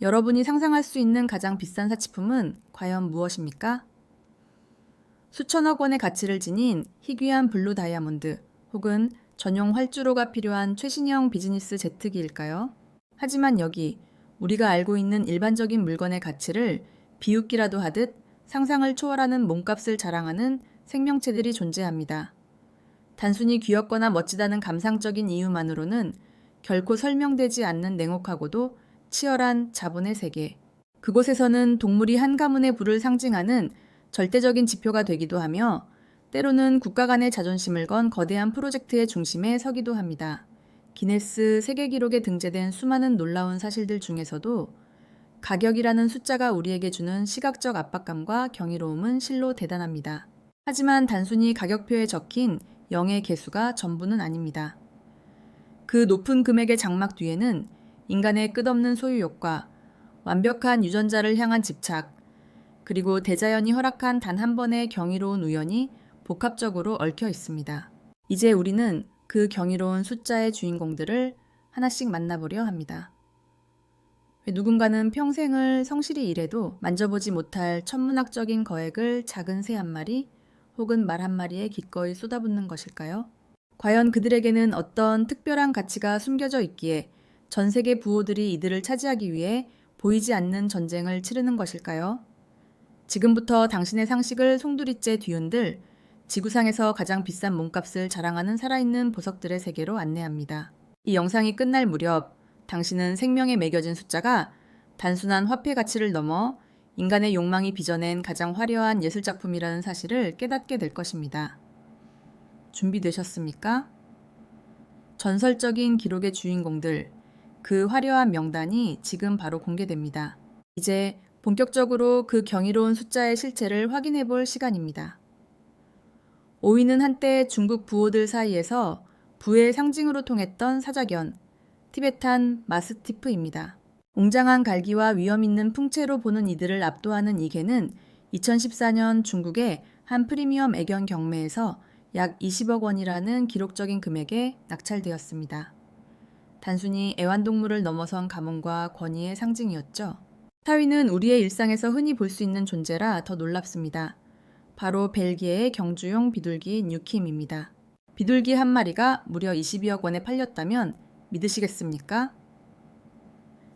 여러분이 상상할 수 있는 가장 비싼 사치품은 과연 무엇입니까? 수천억 원의 가치를 지닌 희귀한 블루 다이아몬드 혹은 전용 활주로가 필요한 최신형 비즈니스 제트기일까요? 하지만 여기 우리가 알고 있는 일반적인 물건의 가치를 비웃기라도 하듯 상상을 초월하는 몸값을 자랑하는 생명체들이 존재합니다. 단순히 귀엽거나 멋지다는 감상적인 이유만으로는 결코 설명되지 않는 냉혹하고도 치열한 자본의 세계. 그곳에서는 동물이 한 가문의 부를 상징하는 절대적인 지표가 되기도 하며 때로는 국가 간의 자존심을 건 거대한 프로젝트의 중심에 서기도 합니다. 기네스 세계 기록에 등재된 수많은 놀라운 사실들 중에서도 가격이라는 숫자가 우리에게 주는 시각적 압박감과 경이로움은 실로 대단합니다. 하지만 단순히 가격표에 적힌 0의 개수가 전부는 아닙니다. 그 높은 금액의 장막 뒤에는 인간의 끝없는 소유욕과 완벽한 유전자를 향한 집착, 그리고 대자연이 허락한 단 한 번의 경이로운 우연이 복합적으로 얽혀 있습니다. 이제 우리는 그 경이로운 숫자의 주인공들을 하나씩 만나보려 합니다. 누군가는 평생을 성실히 일해도 만져보지 못할 천문학적인 거액을 작은 새 한 마리 혹은 말 한 마리에 기꺼이 쏟아붓는 것일까요? 과연 그들에게는 어떤 특별한 가치가 숨겨져 있기에 전 세계 부호들이 이들을 차지하기 위해 보이지 않는 전쟁을 치르는 것일까요? 지금부터 당신의 상식을 송두리째 뒤흔들 지구상에서 가장 비싼 몸값을 자랑하는 살아있는 보석들의 세계로 안내합니다. 이 영상이 끝날 무렵 당신은 생명에 매겨진 숫자가 단순한 화폐 가치를 넘어 인간의 욕망이 빚어낸 가장 화려한 예술작품이라는 사실을 깨닫게 될 것입니다. 준비되셨습니까? 전설적인 기록의 주인공들, 그 화려한 명단이 지금 바로 공개됩니다. 이제 본격적으로 그 경이로운 숫자의 실체를 확인해 볼 시간입니다. 5위는 한때 중국 부호들 사이에서 부의 상징으로 통했던 사자견, 티베탄 마스티프입니다. 웅장한 갈기와 위험 있는 풍채로 보는 이들을 압도하는 이 개는 2014년 중국의 한 프리미엄 애견 경매에서 약 20억 원이라는 기록적인 금액에 낙찰되었습니다. 단순히 애완동물을 넘어선 가문과 권위의 상징이었죠. 4위는 우리의 일상에서 흔히 볼 수 있는 존재라 더 놀랍습니다. 바로 벨기에의 경주용 비둘기 뉴킴입니다. 비둘기 한 마리가 무려 22억 원에 팔렸다면 믿으시겠습니까?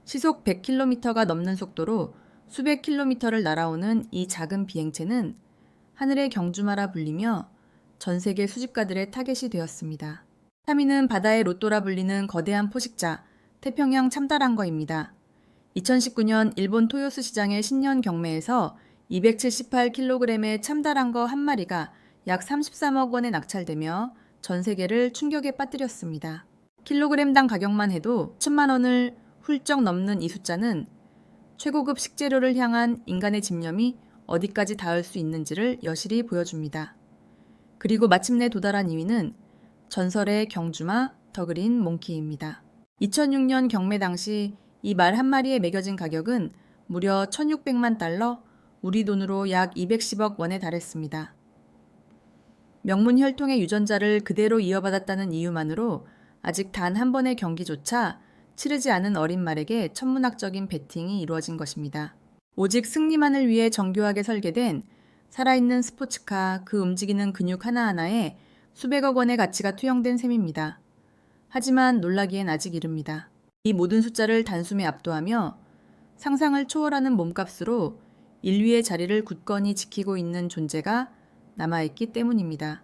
시속 100km가 넘는 속도로 수백 킬로미터를 날아오는 이 작은 비행체는 하늘의 경주마라 불리며 전 세계 수집가들의 타겟이 되었습니다. 3위는 바다의 로또라 불리는 거대한 포식자, 태평양 참다랑거입니다. 2019년 일본 토요스 시장의 신년 경매에서 278kg의 참다랑거 한 마리가 약 33억 원에 낙찰되며 전 세계를 충격에 빠뜨렸습니다. 킬로그램당 가격만 해도 1천만 원을 훌쩍 넘는 이 숫자는 최고급 식재료를 향한 인간의 집념이 어디까지 닿을 수 있는지를 여실히 보여줍니다. 그리고 마침내 도달한 2위는 전설의 경주마 더그린 몽키입니다. 2006년 경매 당시 이 말 한 마리에 매겨진 가격은 무려 1,600만 달러, 우리 돈으로 약 210억 원에 달했습니다. 명문 혈통의 유전자를 그대로 이어받았다는 이유만으로 아직 단 한 번의 경기조차 치르지 않은 어린 말에게 천문학적인 베팅이 이루어진 것입니다. 오직 승리만을 위해 정교하게 설계된 살아있는 스포츠카, 그 움직이는 근육 하나하나에 수백억 원의 가치가 투영된 셈입니다. 하지만 놀라기엔 아직 이릅니다. 이 모든 숫자를 단숨에 압도하며 상상을 초월하는 몸값으로 인류의 자리를 굳건히 지키고 있는 존재가 남아있기 때문입니다.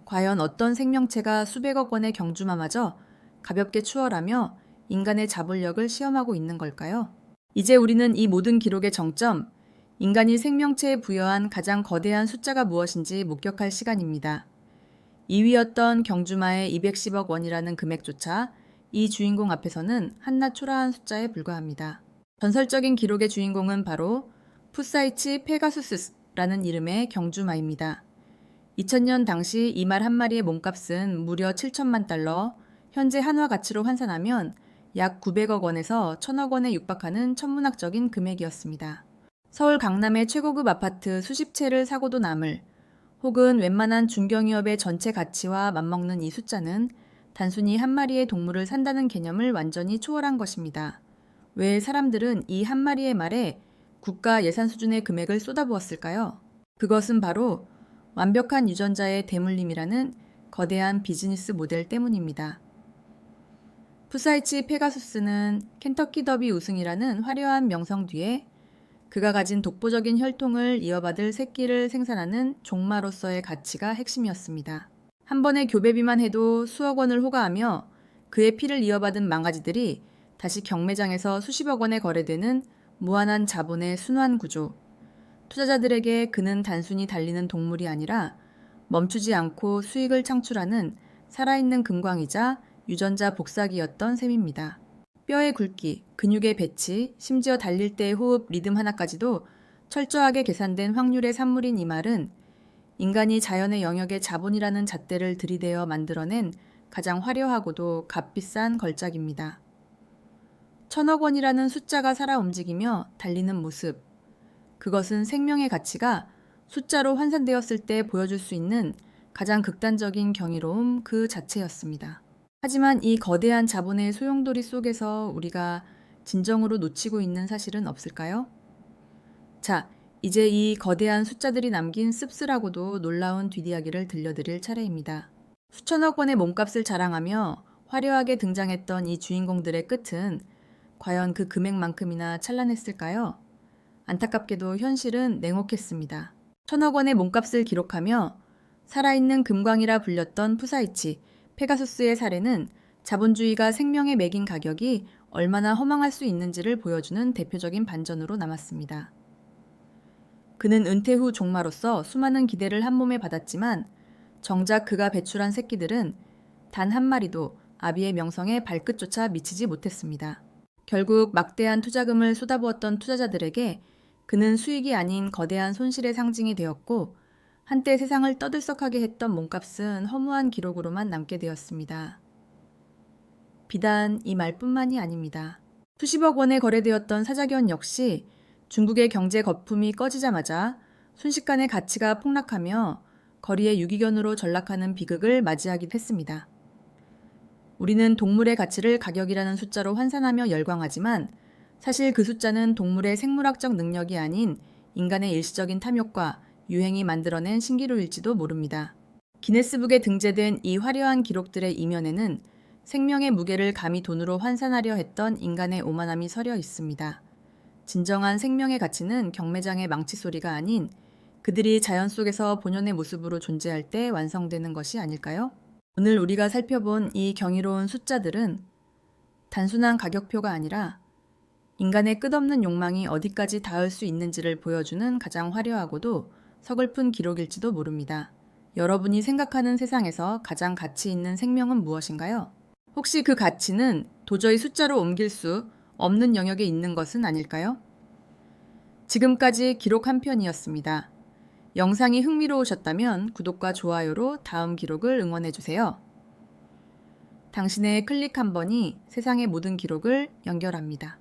과연 어떤 생명체가 수백억 원의 경주마마저 가볍게 추월하며 인간의 자본력을 시험하고 있는 걸까요? 이제 우리는 이 모든 기록의 정점, 인간이 생명체에 부여한 가장 거대한 숫자가 무엇인지 목격할 시간입니다. 2위였던 경주마의 210억 원이라는 금액조차 이 주인공 앞에서는 한낱 초라한 숫자에 불과합니다. 전설적인 기록의 주인공은 바로 푸사이치 페가수스라는 이름의 경주마입니다. 2000년 당시 이 말 한 마리의 몸값은 무려 7천만 달러, 현재 한화 가치로 환산하면 약 900억 원에서 1,000억 원에 육박하는 천문학적인 금액이었습니다. 서울 강남의 최고급 아파트 수십 채를 사고도 남을, 혹은 웬만한 중견기업의 전체 가치와 맞먹는 이 숫자는 단순히 한 마리의 동물을 산다는 개념을 완전히 초월한 것입니다. 왜 사람들은 이 한 마리의 말에 국가 예산 수준의 금액을 쏟아부었을까요? 그것은 바로 완벽한 유전자의 대물림이라는 거대한 비즈니스 모델 때문입니다. 푸사이치 페가수스는 켄터키 더비 우승이라는 화려한 명성 뒤에 그가 가진 독보적인 혈통을 이어받을 새끼를 생산하는 종마로서의 가치가 핵심이었습니다. 한 번의 교배비만 해도 수억 원을 호가하며 그의 피를 이어받은 망가지들이 다시 경매장에서 수십억 원에 거래되는 무한한 자본의 순환 구조. 투자자들에게 그는 단순히 달리는 동물이 아니라 멈추지 않고 수익을 창출하는 살아있는 금광이자 유전자 복사기였던 셈입니다. 뼈의 굵기, 근육의 배치, 심지어 달릴 때의 호흡 리듬 하나까지도 철저하게 계산된 확률의 산물인 이 말은 인간이 자연의 영역의 자본이라는 잣대를 들이대어 만들어낸 가장 화려하고도 값비싼 걸작입니다. 1,000억 원이라는 숫자가 살아 움직이며 달리는 모습. 그것은 생명의 가치가 숫자로 환산되었을 때 보여줄 수 있는 가장 극단적인 경이로움 그 자체였습니다. 하지만 이 거대한 자본의 소용돌이 속에서 우리가 진정으로 놓치고 있는 사실은 없을까요? 자, 이제 이 거대한 숫자들이 남긴 씁쓸하고도 놀라운 뒷이야기를 들려드릴 차례입니다. 수천억 원의 몸값을 자랑하며 화려하게 등장했던 이 주인공들의 끝은 과연 그 금액만큼이나 찬란했을까요? 안타깝게도 현실은 냉혹했습니다. 1,000억 원의 몸값을 기록하며 살아있는 금광이라 불렸던 푸사이치, 페가수스의 사례는 자본주의가 생명에 매긴 가격이 얼마나 허망할 수 있는지를 보여주는 대표적인 반전으로 남았습니다. 그는 은퇴 후 종마로서 수많은 기대를 한 몸에 받았지만 정작 그가 배출한 새끼들은 단 한 마리도 아비의 명성에 발끝조차 미치지 못했습니다. 결국 막대한 투자금을 쏟아부었던 투자자들에게 그는 수익이 아닌 거대한 손실의 상징이 되었고 한때 세상을 떠들썩하게 했던 몸값은 허무한 기록으로만 남게 되었습니다. 비단 이 말뿐만이 아닙니다. 수십억 원에 거래되었던 사자견 역시 중국의 경제 거품이 꺼지자마자 순식간에 가치가 폭락하며 거리의 유기견으로 전락하는 비극을 맞이하기도 했습니다. 우리는 동물의 가치를 가격이라는 숫자로 환산하며 열광하지만 사실 그 숫자는 동물의 생물학적 능력이 아닌 인간의 일시적인 탐욕과 유행이 만들어낸 신기루일지도 모릅니다. 기네스북에 등재된 이 화려한 기록들의 이면에는 생명의 무게를 감히 돈으로 환산하려 했던 인간의 오만함이 서려 있습니다. 진정한 생명의 가치는 경매장의 망치 소리가 아닌 그들이 자연 속에서 본연의 모습으로 존재할 때 완성되는 것이 아닐까요? 오늘 우리가 살펴본 이 경이로운 숫자들은 단순한 가격표가 아니라 인간의 끝없는 욕망이 어디까지 닿을 수 있는지를 보여주는 가장 화려하고도 서글픈 기록일지도 모릅니다. 여러분이 생각하는 세상에서 가장 가치 있는 생명은 무엇인가요? 혹시 그 가치는 도저히 숫자로 옮길 수 없는 영역에 있는 것은 아닐까요? 지금까지 기록 한 편이었습니다. 영상이 흥미로우셨다면 구독과 좋아요로 다음 기록을 응원해주세요. 당신의 클릭 한 번이 세상의 모든 기록을 연결합니다.